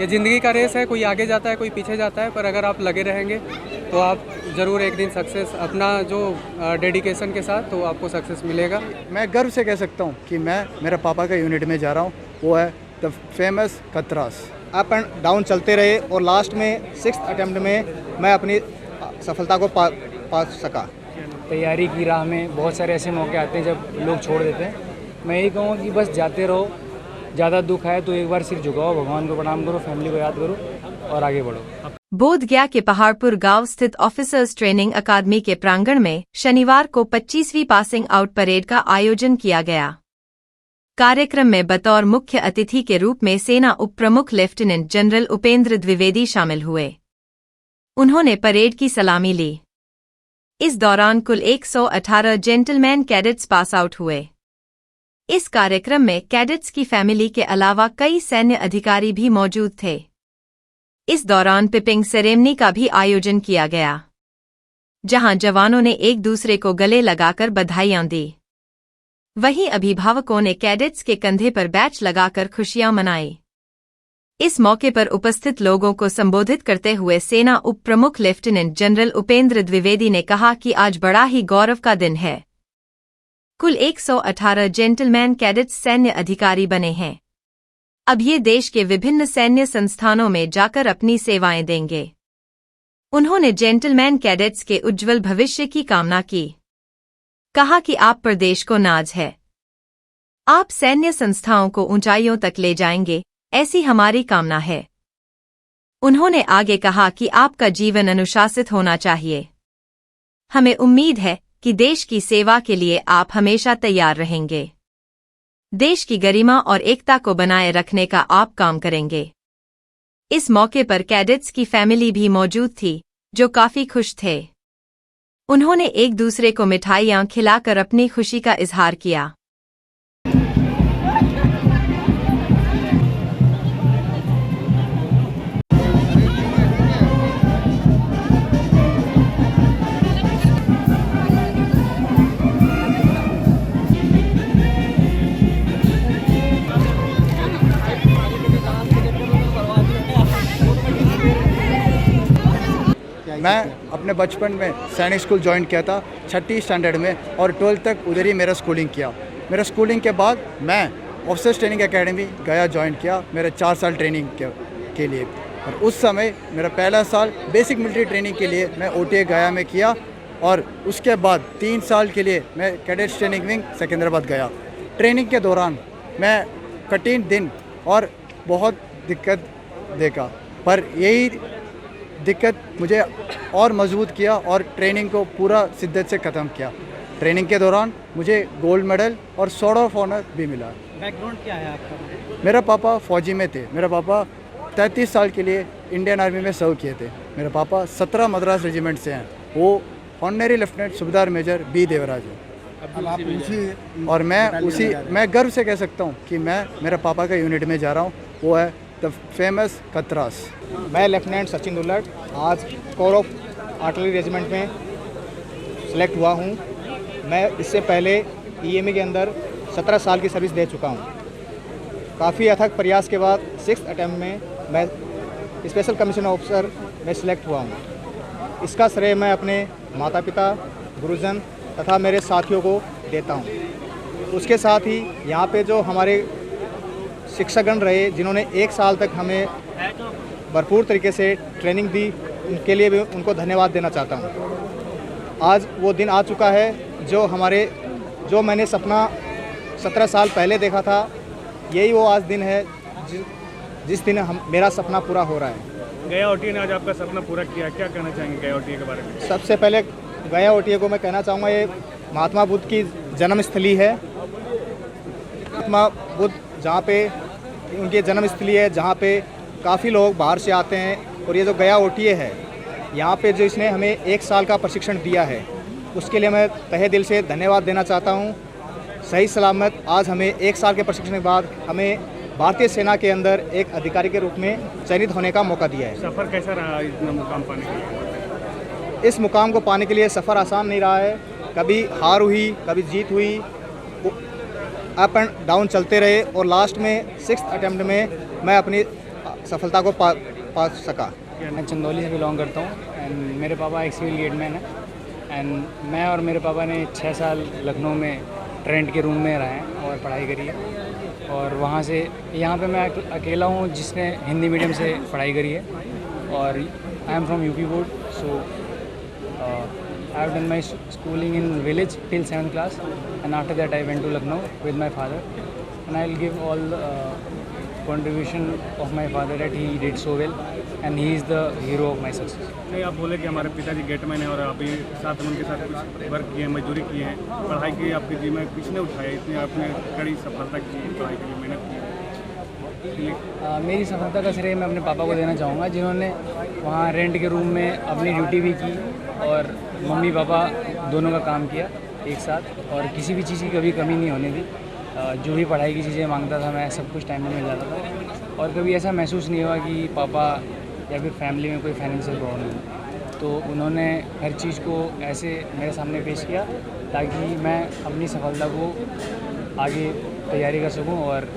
ये ज़िंदगी का रेस है, कोई आगे जाता है कोई पीछे जाता है, पर अगर आप लगे रहेंगे तो आप ज़रूर एक दिन सक्सेस अपना जो डेडिकेशन के साथ तो आपको सक्सेस मिलेगा। मैं गर्व से कह सकता हूँ कि मैं मेरे पापा का यूनिट में जा रहा हूँ, वो है द फेमस खतरास। अप एंड डाउन चलते रहे और लास्ट में 6th अटेम्प्ट में मैं अपनी सफलता को पा सका। तैयारी की राह में बहुत सारे ऐसे मौके आते हैं जब लोग छोड़ देते हैं। मैं यही कहूँगा कि बस जाते रहो, ज़्यादा दुख आए तो एक बार सिर झुकाओ, भगवान को प्रणाम करो, फैमिली को याद करो और आगे बढ़ो। बोधगया के पहाड़पुर गांव स्थित ऑफिसर्स ट्रेनिंग अकादमी के प्रांगण में शनिवार को 25वीं पासिंग आउट परेड का आयोजन किया गया। कार्यक्रम में बतौर मुख्य अतिथि के रूप में सेना उप प्रमुख लेफ्टिनेंट जनरल उपेंद्र द्विवेदी शामिल हुए। उन्होंने परेड की सलामी ली। इस दौरान कुल 118 जेंटलमैन कैडेट्स पास आउट हुए। इस कार्यक्रम में कैडेट्स की फैमिली के अलावा कई सैन्य अधिकारी भी मौजूद थे। इस दौरान पिपिंग सेरेमनी का भी आयोजन किया गया, जहां जवानों ने एक दूसरे को गले लगाकर बधाइयां दी। वहीं अभिभावकों ने कैडेट्स के कंधे पर बैच लगाकर खुशियां मनाई। इस मौके पर उपस्थित लोगों को संबोधित करते हुए सेना उप प्रमुख लेफ्टिनेंट जनरल उपेंद्र द्विवेदी ने कहा कि आज बड़ा ही गौरव का दिन है। कुल 118 जेंटलमैन कैडेट्स सैन्य अधिकारी बने हैं। अब ये देश के विभिन्न सैन्य संस्थानों में जाकर अपनी सेवाएं देंगे। उन्होंने जेंटलमैन कैडेट्स के उज्जवल भविष्य की कामना की। कहा कि आप पर देश को नाज है। आप सैन्य संस्थाओं को ऊंचाइयों तक ले जाएंगे, ऐसी हमारी कामना है। उन्होंने आगे कहा कि आपका जीवन अनुशासित होना चाहिए। हमें उम्मीद है कि देश की सेवा के लिए आप हमेशा तैयार रहेंगे। देश की गरिमा और एकता को बनाए रखने का आप काम करेंगे। इस मौके पर कैडेट्स की फैमिली भी मौजूद थी, जो काफी खुश थे। उन्होंने एक दूसरे को मिठाइयां खिलाकर अपनी खुशी का इजहार किया। मैं अपने बचपन में सैनिक स्कूल ज्वाइन किया था 6ठी स्टैंडर्ड में, और 12th तक उधर ही मेरा स्कूलिंग किया। मेरा स्कूलिंग के बाद मैं ऑफिसर्स ट्रेनिंग एकेडमी गया ज्वाइन किया मेरे 4 साल ट्रेनिंग के लिए। और उस समय मेरा पहला साल बेसिक मिलिट्री ट्रेनिंग के लिए मैं OTA गया में किया, और उसके बाद 3 साल के लिए मैं कैडेट्स ट्रेनिंग विंग सिकंदराबाद गया। ट्रेनिंग के दौरान मैं कठिन दिन और बहुत दिक्कत देखा, पर यही दिक्कत मुझे और मजबूत किया और ट्रेनिंग को पूरा शिद्दत से ख़त्म किया। ट्रेनिंग के दौरान मुझे गोल्ड मेडल और सॉर्ड ऑफ ऑनर भी मिला। बैकग्राउंड क्या है आपका? मेरा पापा फ़ौजी में थे। मेरा पापा 33 साल के लिए इंडियन आर्मी में सर्व किए थे। मेरे पापा 17 मद्रास रेजिमेंट से हैं। वो ऑनरी लेफ्टिनेंट सूबेदार मेजर B देवराज है। और मैं गर्व से कह सकता हूँ कि मैं मेरे पापा का यूनिट में जा रहा हूँ, वो है द फेमस खतरास। मैं लेफ्टिनेंट सचिन दुल्लट आज कोर ऑफ आर्टिलरी रेजिमेंट में सेलेक्ट हुआ हूँ। मैं इससे पहले EME के अंदर 17 साल की सर्विस दे चुका हूँ। काफ़ी अथक प्रयास के बाद 6th अटेम्प्ट में मैं स्पेशल कमीशन ऑफिसर में सेलेक्ट हुआ हूँ। इसका श्रेय मैं अपने माता पिता, गुरुजन तथा मेरे साथियों को देता हूँ। उसके साथ ही यहाँ पे जो हमारे शिक्षकगण रहे, जिन्होंने 1 साल तक हमें भरपूर तरीके से ट्रेनिंग दी, उनके लिए भी उनको धन्यवाद देना चाहता हूँ। आज वो दिन आ चुका है जो मैंने सपना 17 साल पहले देखा था, यही वो आज दिन है जिस दिन मेरा सपना पूरा हो रहा है। गया OTA ने आज आपका सपना पूरा किया, क्या कहना चाहेंगे गया OTA के बारे में? सबसे पहले गया OTA को मैं कहना चाहूँगा, ये महात्मा बुद्ध की जन्मस्थली है। महात्मा बुद्ध जहाँ पे उनकी जन्मस्थली है, जहाँ पे काफ़ी लोग बाहर से आते हैं। और ये जो गया OTA है, यहाँ पे जो इसने हमें 1 साल का प्रशिक्षण दिया है, उसके लिए मैं तहे दिल से धन्यवाद देना चाहता हूँ। सही सलामत आज हमें 1 साल के प्रशिक्षण के बाद हमें भारतीय सेना के अंदर एक अधिकारी के रूप में चयनित होने का मौका दिया है। सफ़र कैसा रहा इस मुकाम पाने के लिए? इस मुकाम को पाने के लिए सफ़र आसान नहीं रहा है। कभी हार हुई, कभी जीत हुई, अप एंड डाउन चलते रहे और लास्ट में 6th अटेम्प्ट में मैं अपनी सफलता को पा सका। मैं चंदौली से बिलोंग करता हूँ एंड मेरे पापा एक सिविल गेटमैन है एंड मैं और मेरे पापा ने 6 साल लखनऊ में रेंट के रूम में रहे हैं और पढ़ाई करी है और वहाँ से यहाँ पे मैं अकेला हूँ जिसने हिंदी मीडियम से पढ़ाई करी है और I am from UP board so I have done my schooling in village till 7th class and after that I went to Lucknow with my father and I will give all contribution of my father that he did so well and he is the hero of my success. नहीं, आप बोले कि हमारे पिताजी gateman हैं और अभी साथ में उनके साथ कुछ वर्क किए हैं, मजदूरी की है, पढ़ाई की आपकी जीवन में किसने उठाया, इतनी आपने कड़ी सफलता की पढ़ाई के लिए मेहनत की? मेरी सफलता का श्रेय मैं अपने पापा को देना चाहूँगा जिन्होंने वहाँ रेंट के रूम में अपनी ड्यूटी भी की और मम्मी पापा दोनों का काम किया एक साथ और किसी भी चीज़ की कभी कमी नहीं होने दी। जो भी पढ़ाई की चीज़ें मांगता था मैं सब कुछ टाइम में मिल जाता था और कभी ऐसा महसूस नहीं हुआ कि पापा या फिर फैमिली में कोई फाइनेंशियल प्रॉब्लम है। तो उन्होंने हर चीज़ को ऐसे मेरे सामने पेश किया ताकि मैं अपनी सफलता को आगे तैयारी कर सकूं और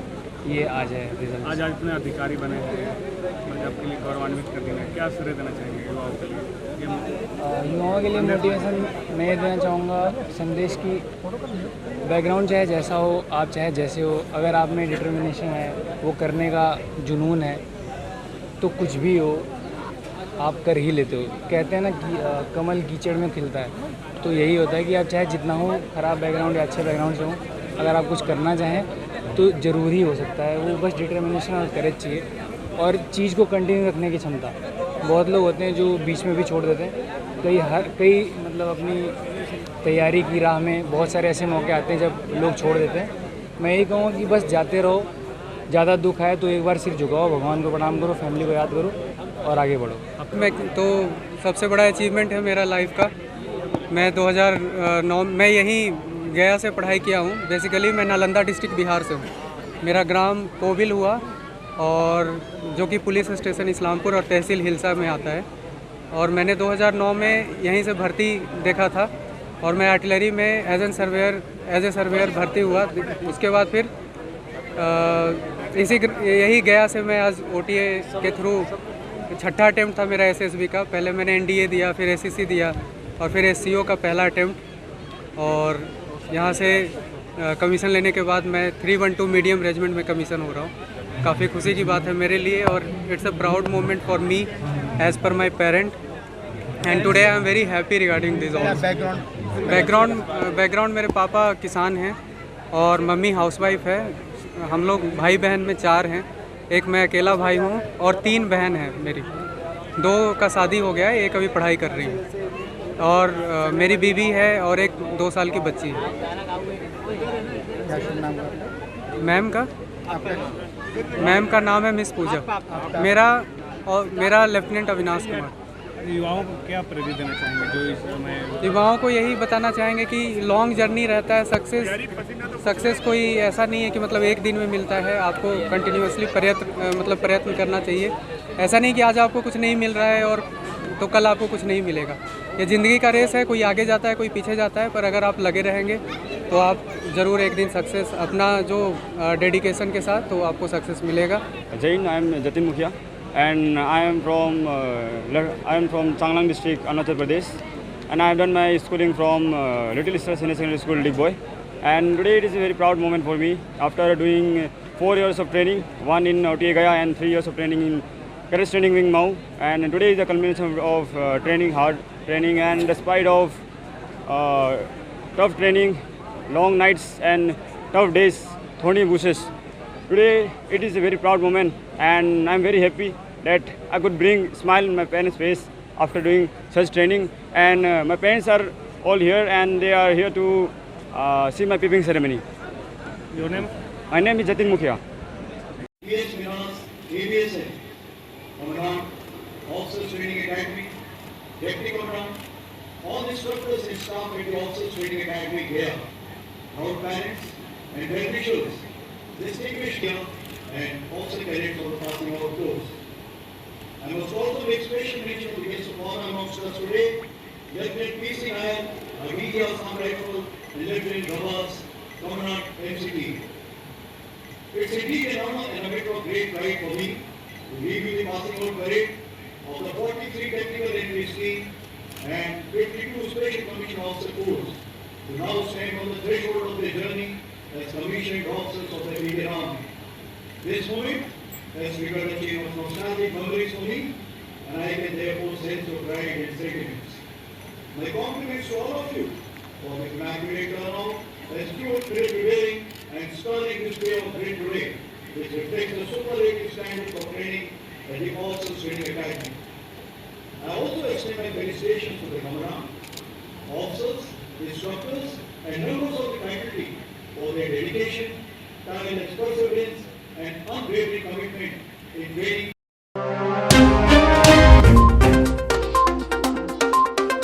ये आ जाए रिजल्ट। आज अपने अधिकारी बने हैं, आपके लिए गौरवान्वित कर देना, क्या श्रेय देना चाहेंगे युवाओं के लिए? युवाओं के लिए मोटिवेशन मैं ये देना चाहूँगा संदेश की बैकग्राउंड चाहे जैसा हो, आप चाहे जैसे हो, अगर आप में डिटर्मिनेशन है, वो करने का जुनून है तो कुछ भी हो आप कर ही लेते हो। कहते हैं ना कि कमल कीचड़ में खिलता है, तो यही होता है कि आप चाहे जितना हो ख़राब बैकग्राउंड या अच्छे बैकग्राउंड से हो, अगर आप कुछ करना चाहें तो ज़रूर ही हो सकता है। वो बस डिटर्मिनेशन और करेज चाहिए और चीज़ को कंटिन्यू रखने की क्षमता। बहुत लोग होते हैं जो बीच में भी छोड़ देते हैं, कई मतलब अपनी तैयारी की राह में बहुत सारे ऐसे मौके आते हैं जब लोग छोड़ देते हैं। मैं यही कहूँगा कि बस जाते रहो, ज़्यादा दुख आए तो एक बार सिर झुकाओ, भगवान को प्रणाम करो, फैमिली को याद करो और आगे बढ़ो। मैं तो सबसे बड़ा अचीवमेंट है मेरा लाइफ का। मैं 2009 में यहीं गया से पढ़ाई किया हूँ। बेसिकली मैं नालंदा डिस्ट्रिक्ट बिहार से हूँ। मेरा ग्राम कोविल हुआ और जो कि पुलिस स्टेशन इस्लामपुर और तहसील हिलसा में आता है और मैंने 2009 में यहीं से भर्ती देखा था और मैं आर्टिलरी में एज ए सर्वेयर भर्ती हुआ। उसके बाद फिर यही गया से मैं आज OTA के थ्रू 6ठा अटैम्प्ट था मेरा SSB का। पहले मैंने NDA दिया, फिर SCC दिया और फिर SCO का पहला अटैम्प्ट और यहाँ से कमीशन लेने के बाद मैं 312 मीडियम रेजिमेंट में कमीशन हो रहा हूँ। काफ़ी खुशी की बात है मेरे लिए और it's a proud moment for me as per my parent and today I am very happy regarding this all. Background मेरे पापा किसान हैं और मम्मी हाउसवाइफ है। हम लोग भाई बहन में 4 हैं, एक मैं अकेला भाई हूँ और 3 बहन हैं मेरी। 2 का शादी हो गया है, एक अभी पढ़ाई कर रही है और मेरी बीवी है और एक 2 साल की बच्ची है। मैम का नाम है मिस पूजा। मेरा लेफ्टिनेंट अविनाश कुमार। युवाओं को क्या प्रेरित देना चाहेंगे जो इस समय? युवाओं को यही बताना चाहेंगे कि लॉन्ग जर्नी रहता है। सक्सेस कोई ऐसा नहीं है कि मतलब एक दिन में मिलता है। आपको कंटिन्यूसली प्रयत्न करना चाहिए। ऐसा नहीं कि आज आपको कुछ नहीं मिल रहा है और तो कल आपको कुछ नहीं मिलेगा। ये ज़िंदगी का रेस है, कोई आगे जाता है कोई पीछे जाता है, पर अगर आप लगे रहेंगे तो आप ज़रूर एक दिन सक्सेस अपना जो डेडिकेशन के साथ तो आपको सक्सेस मिलेगा। जय हिंद, आई एम जतिन मुखिया and I am from Changlang district, Arunachal Pradesh, and I have done my schooling from Little Star Senior Secondary School, Digboy. And today it is a very proud moment for me after doing 4 years of training, 1 in OTA Gaya and 3 years of training in Cadets Training Wing Mau. And today is the culmination of training, hard training, and despite of tough training, long nights and tough days, thorny bushes. Today it is a very proud moment and I am very happy that I could bring smile on my parents' face after doing such training. And my parents are all here and they are here to see my peeping ceremony. Your name? My name is Jatin Mukhia. ABSA, Commandant, Officers Training Academy, Deputy Commandant, all instructors and staff at the Officers Training Academy here, our parents and well-wishers, distinguished young and officer cadets for the passing of course. I must also make special mention to the guests of honor amongst us today, Lieutenant P. C. Nayak, Agiya Assam Rifle, and Lieutenant Gavas, Commandant MCP. It's indeed an honor and a matter of great pride for me to review the passing out parade of the 43 technical entry scheme and 52 special commission officer corps to now stand on the threshold of their journey as commissioned officers of the Indian Army. This moment has triggered a chain of nostalgic memories for me, and I can therefore sense your pride and sentiments. My compliments to all of you for the immaculate turnout, astute, prevailing, and sterling display of great today, which reflects the superlative standards of training at the Officers Training Academy. I also extend my felicitations to the Commandant, officers, instructors, and members of the faculty for their dedication, tireless perseverance, and unwavering commitment in training.